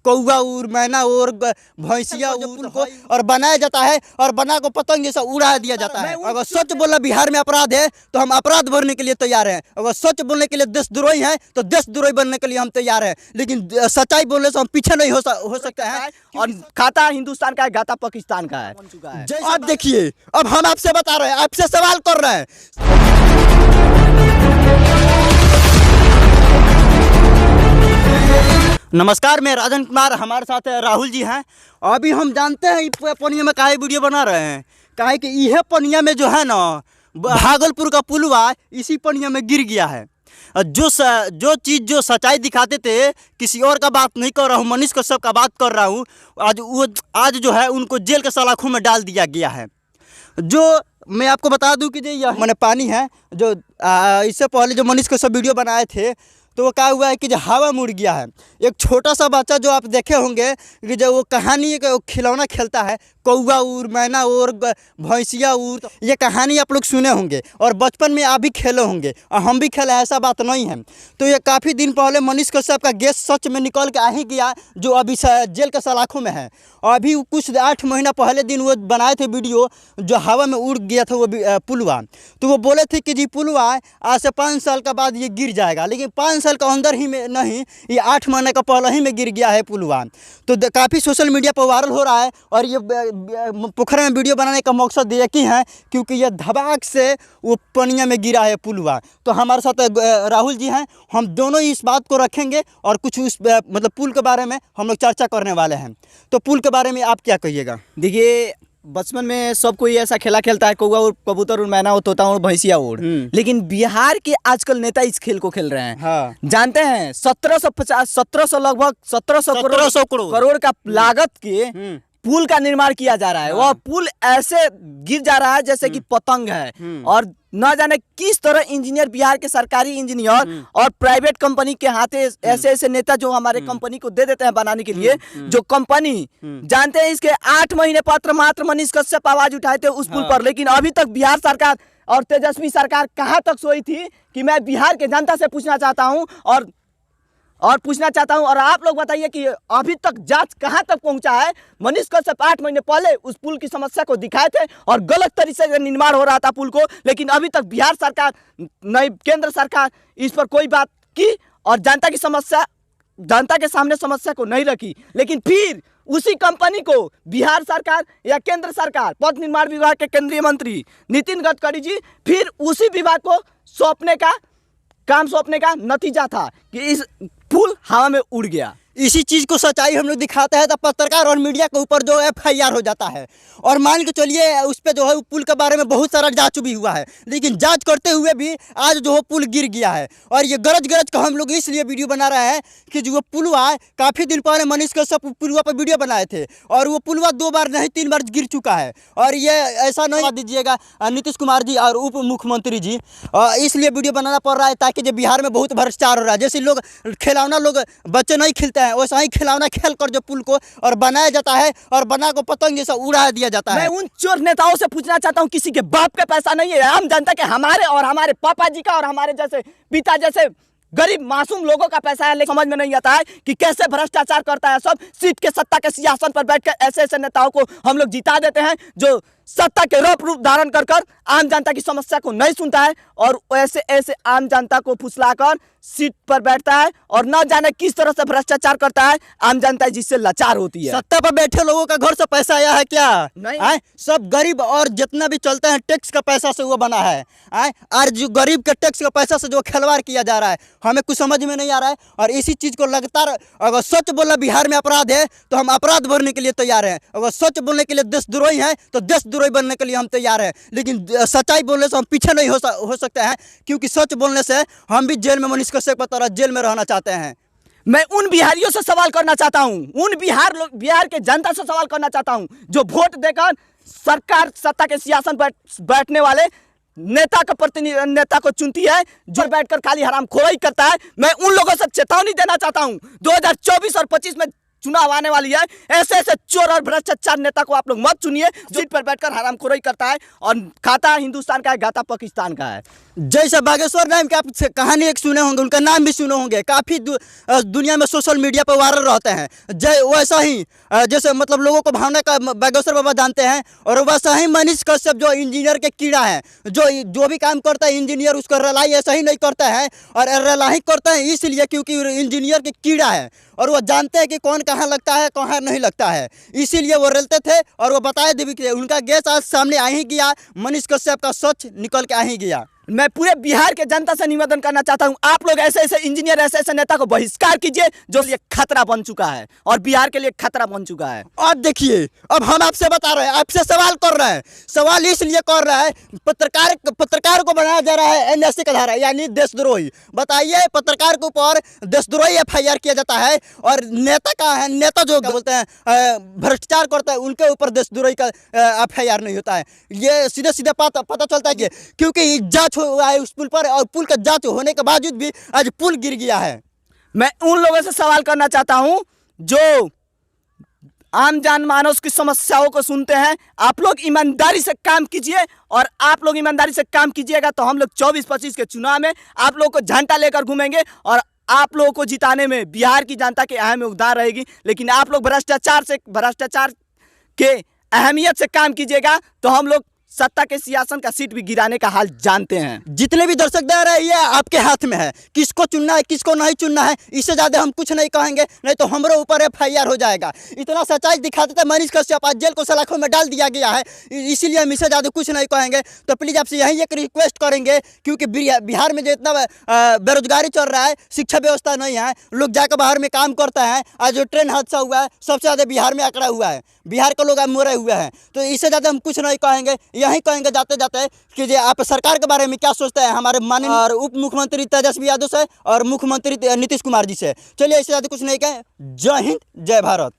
कौवा उड़, मैना उड़, भैंसिया उड़ को और बनाया जाता है और बना को पतंग जैसा उड़ा दिया जाता है। अगर सच बोलना बिहार में अपराध है तो हम अपराध भरने के लिए तैयार हैं। अगर सच बोलने के लिए देशद्रोही हैं तो देशद्रोही बनने के लिए हम तैयार हैं, लेकिन सच्चाई बोलने से हम पीछे नहीं हो सकते हैं। और खाता हिंदुस्तान का है, गाता पाकिस्तान का है। अब देखिए, अब हम आपसे बता रहे हैं, आपसे सवाल कर रहे हैं। नमस्कार, मैं राजन कुमार, हमारे साथ राहुल जी हैं। अभी हम जानते हैं पनिया में काहे वीडियो बना रहे हैं, काहे कि यह पनिया में जो है ना भागलपुर का पुलवा इसी पनिया में गिर गया है। जो चीज़ जो सच्चाई दिखाते थे, किसी और का बात नहीं कर रहा हूँ, मनीष कश्यप का बात कर रहा हूँ। आज जो है उनको जेल के सलाखों में डाल दिया गया है। जो मैं आपको बता दूं कि यह मैंने पानी है जो इससे पहले जो मनीष कश्यप वीडियो बनाए थे तो वो क्या हुआ है कि जो हवा मुड़ गया है। एक छोटा सा बच्चा जो आप देखे होंगे कि जब वो कहानी है कि वो खिलौना खेलता है, कौवा उड़, मैना उड़, भैंसिया उड़, ये कहानी आप लोग सुने होंगे और बचपन में आप भी खेले होंगे और हम भी खेले, ऐसा बात नहीं है। तो ये काफ़ी दिन पहले मनीष कश्यप का गैस सच में निकल के आ ही गया, जो अभी जेल के सलाखों में है। अभी कुछ 8 महीना पहले दिन वो बनाए थे वीडियो जो हवा में उड़ गया था वो पुलवा। तो वो बोले थे कि जी पुलवा आज से 5 साल के बाद ये गिर जाएगा, लेकिन 5 साल का अंदर ही में नहीं, ये 8 महीने का पहले ही में गिर गया है पुलवा। तो काफ़ी सोशल मीडिया पर वायरल हो रहा है और ये पोखरा में वीडियो बनाने का मकसद ये कि है क्योंकि ये धबाक से वो पनिया में गिरा है पुलवा। तो हमारे साथ राहुल जी हैं, हम दोनों इस बात को रखेंगे और कुछ उस मतलब पुल के बारे में हम लोग चर्चा करने वाले हैं। तो पुल के बारे में आप क्या कहिएगा? देखिए, बचपन में सब कोई ऐसा खेला खेलता है, कौवा उड़, कबूतर उड़, मैना उड़, तोता उड़, भैंसिया उड़। लेकिन बिहार के आजकल नेता इस खेल को खेल रहे हैं। हाँ। जानते हैं 1750 लगभग 1700 करोड़ का लागत के पुल का निर्माण किया जा रहा है। वह पुल ऐसे गिर जा रहा है जैसे कि पतंग है और न जाने किस तरह इंजीनियर, बिहार के सरकारी इंजीनियर और प्राइवेट कंपनी के हाथे ऐसे ऐसे नेता जो हमारे कंपनी को दे देते हैं बनाने के लिए, जो कंपनी जानते हैं इसके 8 महीने पत्र मात्र मनीष कश्यप आवाज उठाए थे उस पुल पर। लेकिन अभी तक बिहार सरकार और तेजस्वी सरकार कहां तक सोई थी कि मैं बिहार के जनता से पूछना चाहता हूं और पूछना चाहता हूं। और आप लोग बताइए कि अभी तक जांच कहां तक पहुंचा है? मनीष कश्यप 8 महीने पहले उस पुल की समस्या को दिखाए थे और गलत तरीके से निर्माण हो रहा था पुल को, लेकिन अभी तक बिहार सरकार नहीं, केंद्र सरकार इस पर कोई बात की और जनता के सामने समस्या को नहीं रखी। लेकिन फिर उसी कंपनी को बिहार सरकार या केंद्र सरकार, पथ निर्माण विभाग के केंद्रीय मंत्री नितिन गडकरी जी फिर उसी विभाग को सौंपने का नतीजा था कि इस पुल हवा में उड़ गया। इसी चीज़ को सच्चाई हम लोग दिखाते हैं तो पत्रकार और मीडिया के ऊपर जो FIR हो जाता है। और मान के चलिए उस पर जो है पुल के बारे में बहुत सारा जांच भी हुआ है, लेकिन जांच करते हुए भी आज जो है पुल गिर गया है। और ये गरज का हम लोग इसलिए वीडियो बना रहे हैं कि जो पुलवा काफ़ी दिन पहले मनीष कश्यप पुलवा पर वीडियो बनाए थे और वो पुलवा 2 बार नहीं 3 बार गिर चुका है। और ये ऐसा नहीं दीजिएगा नीतीश कुमार जी और उप मुख्यमंत्री जी, इसलिए वीडियो बनाना पड़ रहा है ताकि जो बिहार में बहुत भ्रष्टाचार हो रहा है। जैसे लोग खिलौना लोग बच्चे नहीं खेलते हैं, वैसा ही खिलौना खेल कर जो पुल को और बनाया जाता है और बना को पतंग जैसा उड़ा दिया जाता है। मैं उन चोर नेताओं से पूछना चाहता हूं, किसी के बाप का पैसा नहीं है, आम जनता के, हमारे और हमारे पापा जी का और हमारे जैसे पिता जैसे गरीब मासूम लोगों का पैसा है। लेकिन समझ में नहीं आता है कि कैसे भ्रष्टाचार करता है सब। सीट के सत्ता के सिंहासन पर बैठकर ऐसे ऐसे नेताओं को हम लोग जिता देते हैं जो सत्ता के रूप धारण कर आम जनता की समस्या को नहीं सुनता है और ऐसे ऐसे आम जनता को फुसलाकर सीट पर बैठता है और न जाने किस तरह से भ्रष्टाचार करता है। आम जनता जिससे लाचार होती है। सत्ता पर बैठे लोगों का घर से पैसा आया है क्या? नहीं, सब गरीब और जितना भी चलते हैं टैक्स का पैसा से वो बना है। और जो गरीब के टैक्स का पैसा से जो खिलवाड़ किया जा रहा है हमें कुछ समझ में नहीं आ रहा है। और इसी चीज़ को लगातार, अगर सच बोलना बिहार में अपराध है तो हम अपराध भरने के लिए तैयार हैं। अगर सच बोलने के लिए देशद्रोही हैं तो देशद्रोही बनने के लिए हम तैयार हैं, लेकिन सच्चाई बोलने से हम पीछे नहीं हो सकते हैं, क्योंकि सच बोलने से हम भी जेल में मनीष कश्यप की तरह जेल में रहना चाहते हैं। मैं उन बिहारियों से सवाल करना चाहता हूं, उन बिहार के जनता से सवाल करना चाहता हूं जो वोट देकर सरकार सत्ता के सिंहासन पर बैठने वाले नेता को चुनती है, जो बैठकर खाली हरामखोरी करता है। मैं उन लोगों से चेतावनी देना चाहता हूं 2024 और 25 में चुनाव आने वाली है, ऐसे ऐसे चोर और भ्रष्टाचार नेता को आप लोग मत चुनिए, सीट पर बैठकर हरामखोरी करता है और खाता हिंदुस्तान का है, गाता पाकिस्तान का है। जैसे बागेश्वर नाम के आप कहानी एक सुने होंगे, उनका नाम भी सुने होंगे, काफ़ी दुनिया में सोशल मीडिया पर वायरल रहते हैं। वैसा ही जैसे मतलब लोगों को भावना का बागेश्वर बाबा जानते हैं, और वैसा ही मनीष कश्यप जो इंजीनियर के कीड़ा है, जो भी काम करता है इंजीनियर उसका रलाई ऐसा ही नहीं करता है, और रलाई करता है इसलिए क्योंकि इंजीनियर के कीड़ा है और वो जानते हैं कि कौन कहाँ लगता है कहाँ नहीं लगता है, इसीलिए वो रलते थे और वो बताए देवी के उनका गैस आज सामने आ ही गया, मनीष कश्यप का सच निकल के आ ही गया। मैं पूरे बिहार के जनता से निवेदन करना चाहता हूं, आप लोग ऐसे ऐसे इंजीनियर, ऐसे ऐसे नेता को बहिष्कार कीजिए जो लिए खतरा बन चुका है और बिहार के लिए खतरा बन चुका है। और देखिए अब हम आपसे बता रहे हैं, आपसे सवाल कर रहे हैं, सवाल इसलिए कर रहा है पत्रकार को बनाया जा रहा है एनएसए का धारा यानी देशद्रोही। बताइए पत्रकार के ऊपर देशद्रोही FIR किया जाता है और नेता का है, नेता जो बोलते हैं भ्रष्टाचार करता है उनके ऊपर देशद्रोही का FIR नहीं होता है। ये सीधे सीधे पता चलता है कि क्योंकि जांच हुआ है उस पुल पर और पुल का जांच होने के बावजूद भी आज पुल गिर गया है। मैं उन लोगों से सवाल करना चाहता हूं जो आम जनमानस की समस्याओं को सुनते हैं, आप लोग ईमानदारी से काम कीजिए और आप लोग ईमानदारी से काम कीजिएगा तो हम लोग 24-25 के चुनाव में आप लोगों को झंडा लेकर घूमेंगे और आप लोगों को जिताने में बिहार की जनता की अहम योगदान रहेगी। लेकिन आप लोग भ्रष्टाचार के अहमियत से काम कीजिएगा तो हम लोग सत्ता के सिंहासन का सीट भी गिराने का हाल जानते हैं। जितने भी दर्शक दे रहे हैं ये आपके हाथ में है, किसको चुनना है किसको नहीं चुनना है, इससे ज़्यादा हम कुछ नहीं कहेंगे, नहीं तो हमारे ऊपर FIR हो जाएगा। इतना सच्चाई दिखाते थे मनीष कश्यप आज जेल को सलाखों में डाल दिया गया है, इसीलिए हम इससे ज़्यादा कुछ नहीं कहेंगे। तो प्लीज़ आपसे यही एक रिक्वेस्ट करेंगे क्योंकि बिहार में जो इतना बेरोजगारी चल रहा है, शिक्षा व्यवस्था नहीं है, लोग जाकर बाहर में काम करते हैं। आज जो ट्रेन हादसा हुआ है सबसे ज़्यादा बिहार में आंकड़ा हुआ है, बिहार के लोग अब मरे हुए हैं। तो इससे ज़्यादा हम कुछ नहीं कहेंगे, यही कहेंगे जाते जाते कि जो आप सरकार के बारे में क्या सोचते हैं हमारे माननीय और उप मुख्यमंत्री तेजस्वी यादव से और मुख्यमंत्री नीतीश कुमार जी से। चलिए इससे ज़्यादा कुछ नहीं कहें। जय हिंद जय भारत।